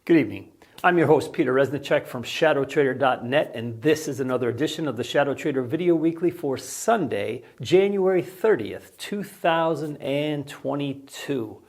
Good evening. I'm your host, Peter Resnicek from ShadowTrader.net, and this is another edition of the ShadowTrader Video Weekly for Sunday, January 30th, 2022.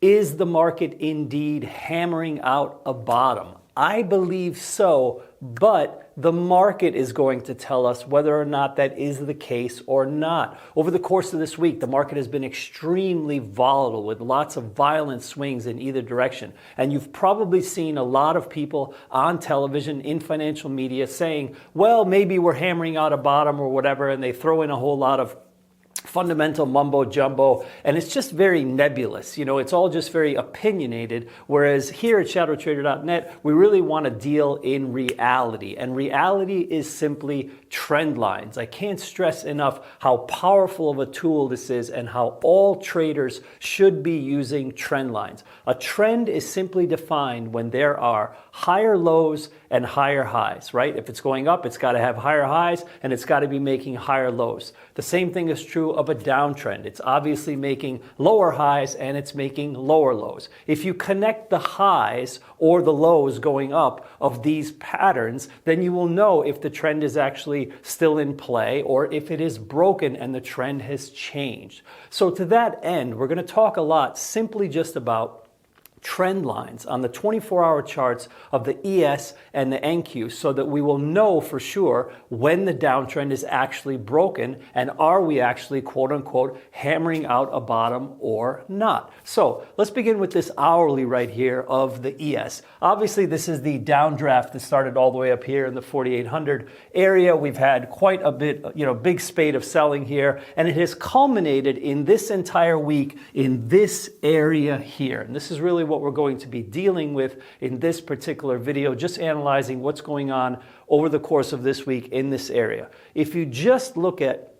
Is the market indeed hammering out a bottom? I believe so, but the market is going to tell us whether or not that is the case or not. Over the course of this week, the market has been extremely volatile with lots of violent swings in either direction. And you've probably seen a lot of people on television, in financial media saying, well, maybe we're hammering out a bottom or whatever, and they throw in a whole lot of fundamental mumbo jumbo, and it's just very nebulous. It's all just very opinionated, whereas here at ShadowTrader.net, we really want to deal in reality, and reality is simply trend lines. I can't stress enough how powerful of a tool this is and how all traders should be using trend lines. A trend is simply defined when there are higher lows and higher highs, right? If it's going up, it's got to have higher highs and it's got to be making higher lows. The same thing is true of a downtrend. It's obviously making lower highs and it's making lower lows. If you connect the highs or the lows going up of these patterns, then you will know if the trend is actually still in play or if it is broken and the trend has changed. So to that end, we're going to talk a lot simply just about trend lines on the 24-hour charts of the ES and the NQ so that we will know for sure when the downtrend is actually broken and are we actually quote-unquote hammering out a bottom or not. So let's begin with this hourly right here of the ES. Obviously this is the downdraft that started all the way up here in the 4800 area. We've had quite a bit, big spate of selling here, and it has culminated in this entire week in this area here. And this is really what we're going to be dealing with in this particular video, just analyzing what's going on over the course of this week in this area. If you just look at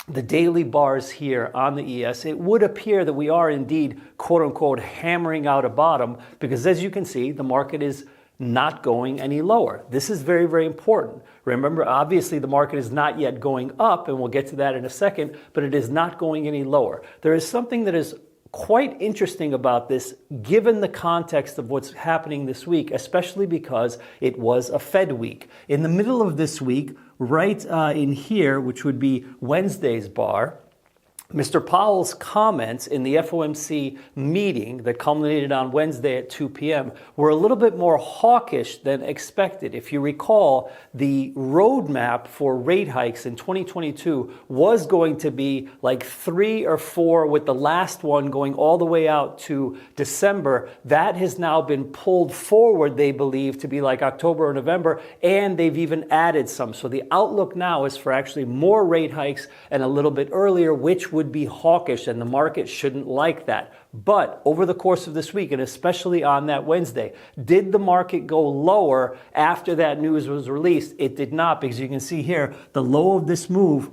the daily bars here on the ES, it would appear that we are indeed, quote unquote, hammering out a bottom because as you can see, the market is not going any lower. This is very, very important. Remember, obviously the market is not yet going up, and we'll get to that in a second, but it is not going any lower. There is something that is quite interesting about this given the context of what's happening this week, especially because it was a Fed week. In the middle of this week, right in here, which would be Wednesday's bar, Mr. Powell's comments in the FOMC meeting that culminated on Wednesday at 2 p.m. were a little bit more hawkish than expected. If you recall, the roadmap for rate hikes in 2022 was going to be like 3 or 4, with the last one going all the way out to December. That has now been pulled forward, they believe, to be like October or November, and they've even added some. So the outlook now is for actually more rate hikes and a little bit earlier, which would be hawkish, and the market shouldn't like that. But over the course of this week, and especially on that Wednesday, did the market go lower after that news was released? It did not, because you can see here the low of this move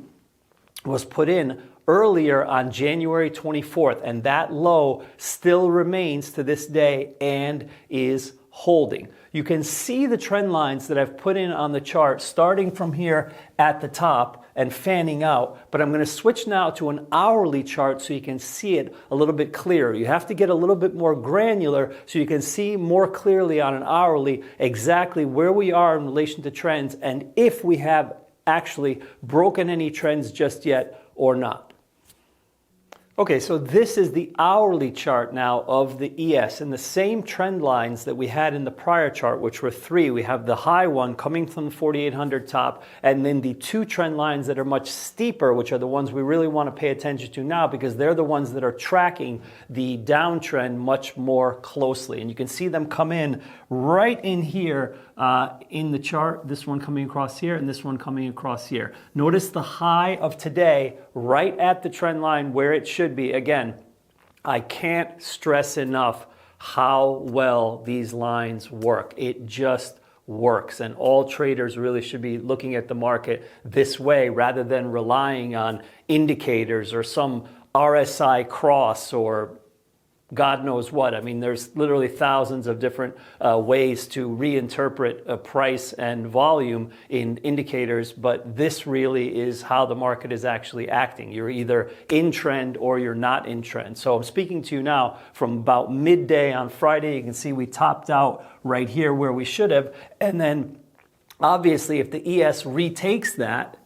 was put in earlier on January 24th, and that low still remains to this day and is holding. You can see the trend lines that I've put in on the chart starting from here at the top and fanning out, but I'm going to switch now to an hourly chart so you can see it a little bit clearer. You have to get a little bit more granular so you can see more clearly on an hourly exactly where we are in relation to trends and if we have actually broken any trends just yet or not. Okay, so this is the hourly chart now of the ES, and the same trend lines that we had in the prior chart, which were 3. We have the high one coming from the 4800 top, and then the 2 trend lines that are much steeper, which are the ones we really want to pay attention to now because they're the ones that are tracking the downtrend much more closely. And you can see them come in right in here in the chart, this one coming across here and this one coming across here. Notice the high of today right at the trend line where it should be. Again, I can't stress enough how well these lines work. It just works, and all traders really should be looking at the market this way rather than relying on indicators or some RSI cross or God knows what. I mean, there's literally thousands of different ways to reinterpret a price and volume in indicators, but this really is how the market is actually acting. You're either in trend or you're not in trend. So I'm speaking to you now from about midday on Friday. You can see we topped out right here where we should have. And then obviously if the ES retakes that,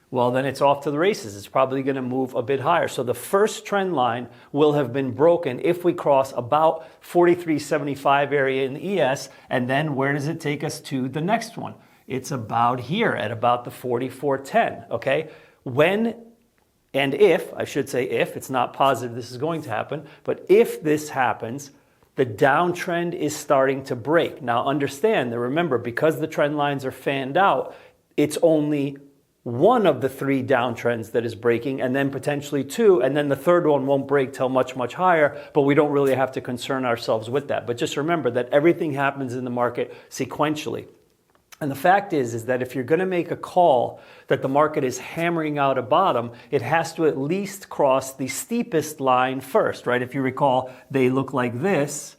well, then it's off to the races. It's probably going to move a bit higher. So the first trend line will have been broken if we cross about 43.75 area in the ES. And then where does it take us to the next one? It's about here at about the 44.10, okay? When and if, I should say if, it's not positive this is going to happen, but if this happens, the downtrend is starting to break. Now understand that, remember, because the trend lines are fanned out, it's only one of the three downtrends that is breaking, and then potentially two, and then the third one won't break till much, much higher, but we don't really have to concern ourselves with that. But just remember that everything happens in the market sequentially. And the fact is that if you're going to make a call that the market is hammering out a bottom, it has to at least cross the steepest line first, right? If you recall, they look like this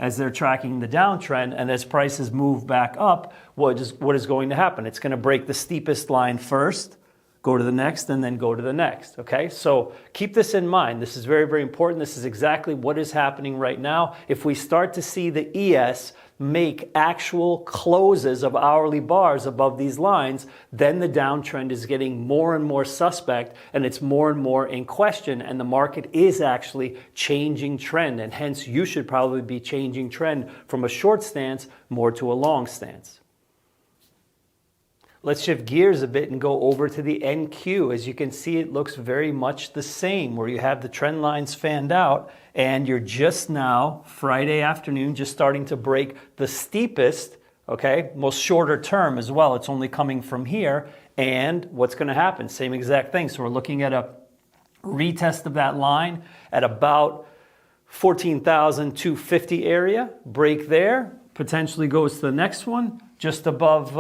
as they're tracking the downtrend, and as prices move back up, what is going to happen? It's going to break the steepest line first, go to the next, and then go to the next, okay? So keep this in mind. This is very, very important. This is exactly what is happening right now. If we start to see the ES make actual closes of hourly bars above these lines, then the downtrend is getting more and more suspect, and it's more and more in question, and the market is actually changing trend, and hence you should probably be changing trend from a short stance more to a long stance. Let's shift gears a bit and go over to the NQ. As you can see, it looks very much the same, where you have the trend lines fanned out, and you're just now, Friday afternoon, just starting to break the steepest, okay, most shorter term as well. It's only coming from here, and what's going to happen? Same exact thing. So we're looking at a retest of that line at about 14,250 area, break there, potentially goes to the next one, just above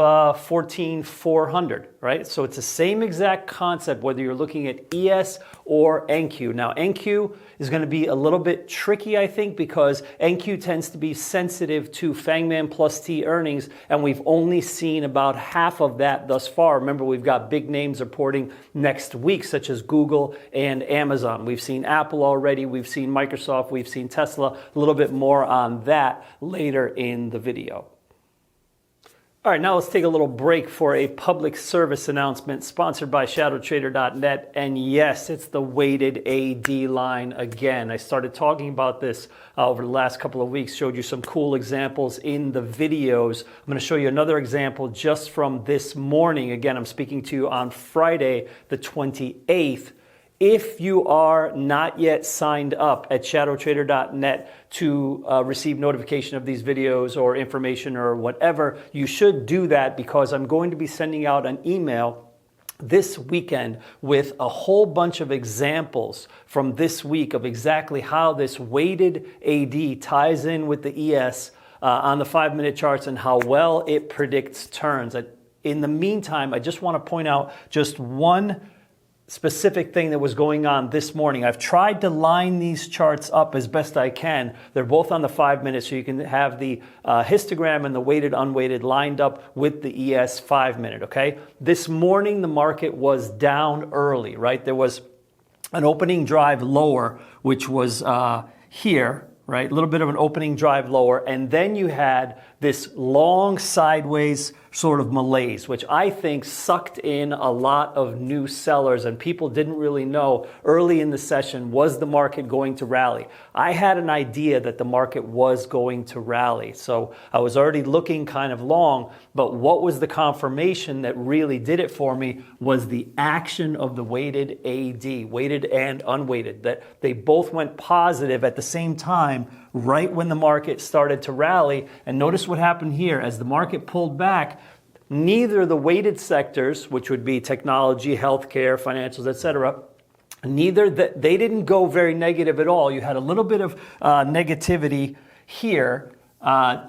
14,400, right? So it's the same exact concept whether you're looking at ES or NQ. Now NQ is going to be a little bit tricky, I think, because NQ tends to be sensitive to Fangman plus T earnings, and we've only seen about half of that thus far. Remember, we've got big names reporting next week, such as Google and Amazon. We've seen Apple already, we've seen Microsoft, we've seen Tesla. A little bit more on that later in the video. All right, now let's take a little break for a public service announcement sponsored by ShadowTrader.net. And yes, it's the weighted AD line again. I started talking about this over the last couple of weeks, showed you some cool examples in the videos. I'm going to show you another example just from this morning. Again, I'm speaking to you on Friday, the 28th. If you are not yet signed up at ShadowTrader.net to receive notification of these videos or information or whatever, you should do that, because I'm going to be sending out an email this weekend with a whole bunch of examples from this week of exactly how this weighted AD ties in with the ES on the 5-minute charts and how well it predicts turns. In the meantime, I just want to point out just one specific thing that was going on this morning. I've tried to line these charts up as best I can. They're both on the 5 minutes, so you can have the histogram and the weighted, unweighted lined up with the ES 5 minute, okay? This morning, the market was down early, right? There was an opening drive lower, which was here, right? A little bit of an opening drive lower, and then you had this long sideways sort of malaise, which I think sucked in a lot of new sellers, and people didn't really know early in the session, was the market going to rally? I had an idea that the market was going to rally, so I was already looking kind of long, but what was the confirmation that really did it for me was the action of the weighted AD, weighted and unweighted, that they both went positive at the same time right when the market started to rally. And notice what happened here. As the market pulled back, neither the weighted sectors, which would be technology, healthcare, financials, etc., they didn't go very negative at all. You had a little bit of negativity here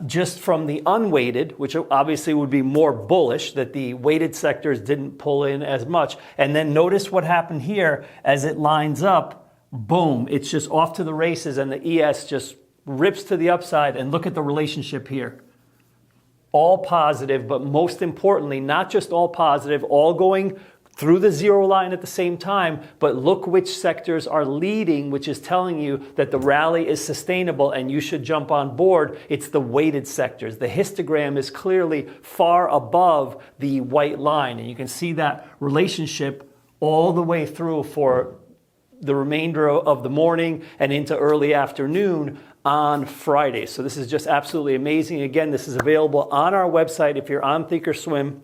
just from the unweighted, which obviously would be more bullish, that the weighted sectors didn't pull in as much. And then notice what happened here as it lines up boom, it's just off to the races, and the ES just rips to the upside. And look at the relationship here. All positive, but most importantly, not just all positive, all going through the zero line at the same time, but look which sectors are leading, which is telling you that the rally is sustainable and you should jump on board. It's the weighted sectors. The histogram is clearly far above the white line, and you can see that relationship all the way through for the remainder of the morning and into early afternoon on Friday. So this is just absolutely amazing. Again, this is available on our website if you're on Thinkorswim.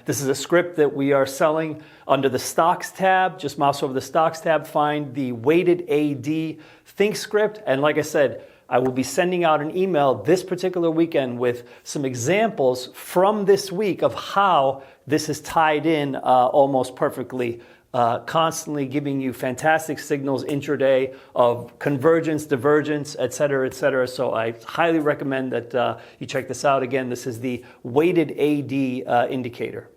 This is a script that we are selling under the Stocks tab. Just mouse over the Stocks tab, find the weighted AD Think script. And like I said, I will be sending out an email this particular weekend with some examples from this week of how this is tied in almost perfectly, constantly giving you fantastic signals intraday of convergence, divergence, et cetera, et cetera. So I highly recommend that you check this out. Again, this is the weighted AD indicator.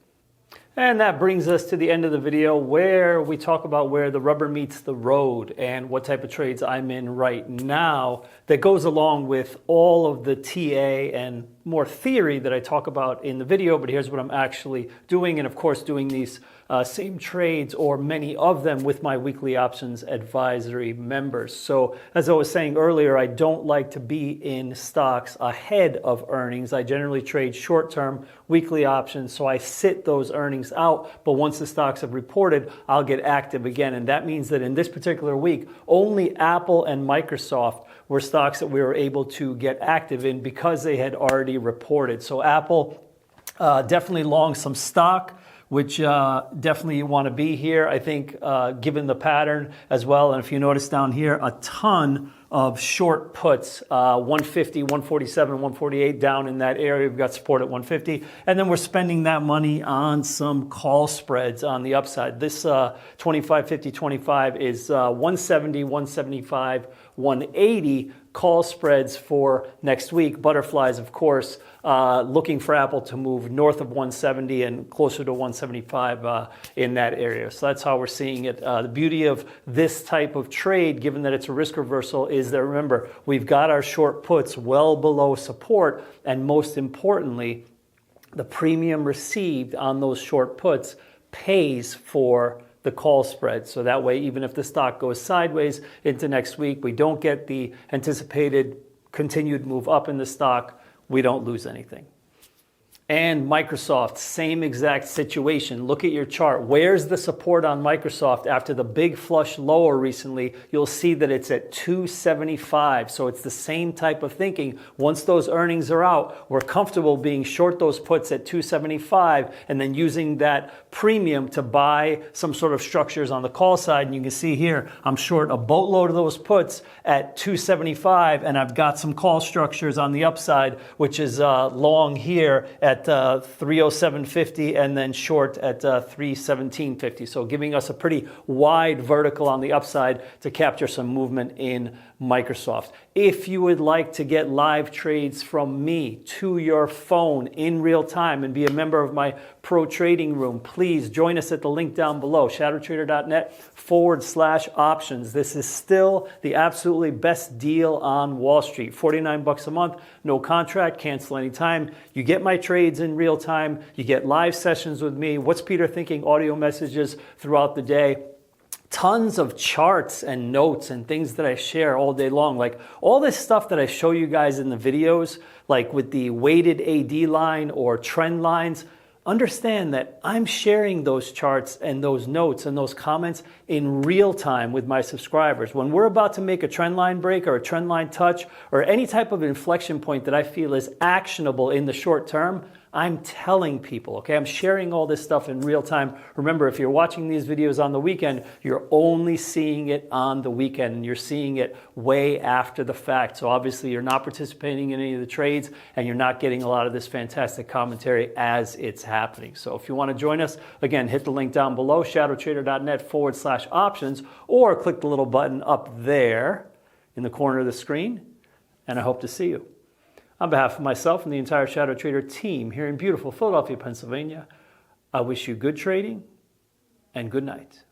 And that brings us to the end of the video where we talk about where the rubber meets the road and what type of trades I'm in right now that goes along with all of the TA and more theory that I talk about in the video, but here's what I'm actually doing. And of course, doing these same trades or many of them with my weekly options advisory members. So as I was saying earlier, I don't like to be in stocks ahead of earnings. I generally trade short-term weekly options, so I sit those earnings out. But once the stocks have reported, I'll get active again. And that means that in this particular week, only Apple and Microsoft were stocks that we were able to get active in because they had already reported. So Apple, definitely long some stock, which definitely you want to be here, I think, given the pattern as well. And if you notice down here, a ton of short puts, 150, 147, 148 down in that area. We've got support at 150. And then we're spending that money on some call spreads on the upside. This 25, 50, 25 is 170, 175, 180 call spreads for next week. Butterflies, of course, looking for Apple to move north of 170 and closer to 175 in that area. So that's how we're seeing it. The beauty of this type of trade, given that it's a risk reversal, is that, remember, we've got our short puts well below support, and most importantly, the premium received on those short puts pays for the call spread. So that way, even if the stock goes sideways into next week, we don't get the anticipated continued move up in the stock, we don't lose anything. And Microsoft, same exact situation. Look at your chart. Where's the support on Microsoft after the big flush lower recently? You'll see that it's at 275. So it's the same type of thinking. Once those earnings are out, we're comfortable being short those puts at 275 and then using that premium to buy some sort of structures on the call side. And you can see here, I'm short a boatload of those puts at 275, and I've got some call structures on the upside, which is long here at 307.50 and then short at 317.50. So giving us a pretty wide vertical on the upside to capture some movement in Microsoft. If you would like to get live trades from me to your phone in real time and be a member of my pro trading room, please join us at the link down below, shadowtrader.net/options. This is still the absolutely best deal on Wall Street. $49 a month, no contract, cancel anytime. You get my trades in real time. You get live sessions with me. What's Peter thinking? Audio messages throughout the day. Tons of charts and notes and things that I share all day long. Like all this stuff that I show you guys in the videos, like with the weighted AD line or trend lines, understand that I'm sharing those charts and those notes and those comments in real time with my subscribers. When we're about to make a trend line break or a trend line touch or any type of inflection point that I feel is actionable in the short term, I'm telling people, okay? I'm sharing all this stuff in real time. Remember, if you're watching these videos on the weekend, you're only seeing it on the weekend, and you're seeing it way after the fact. So obviously you're not participating in any of the trades, and you're not getting a lot of this fantastic commentary as it's happening. So if you want to join us, again, hit the link down below, shadowtrader.net/options, or click the little button up there in the corner of the screen, and I hope to see you. On behalf of myself and the entire Shadow Trader team here in beautiful Philadelphia, Pennsylvania, I wish you good trading and good night.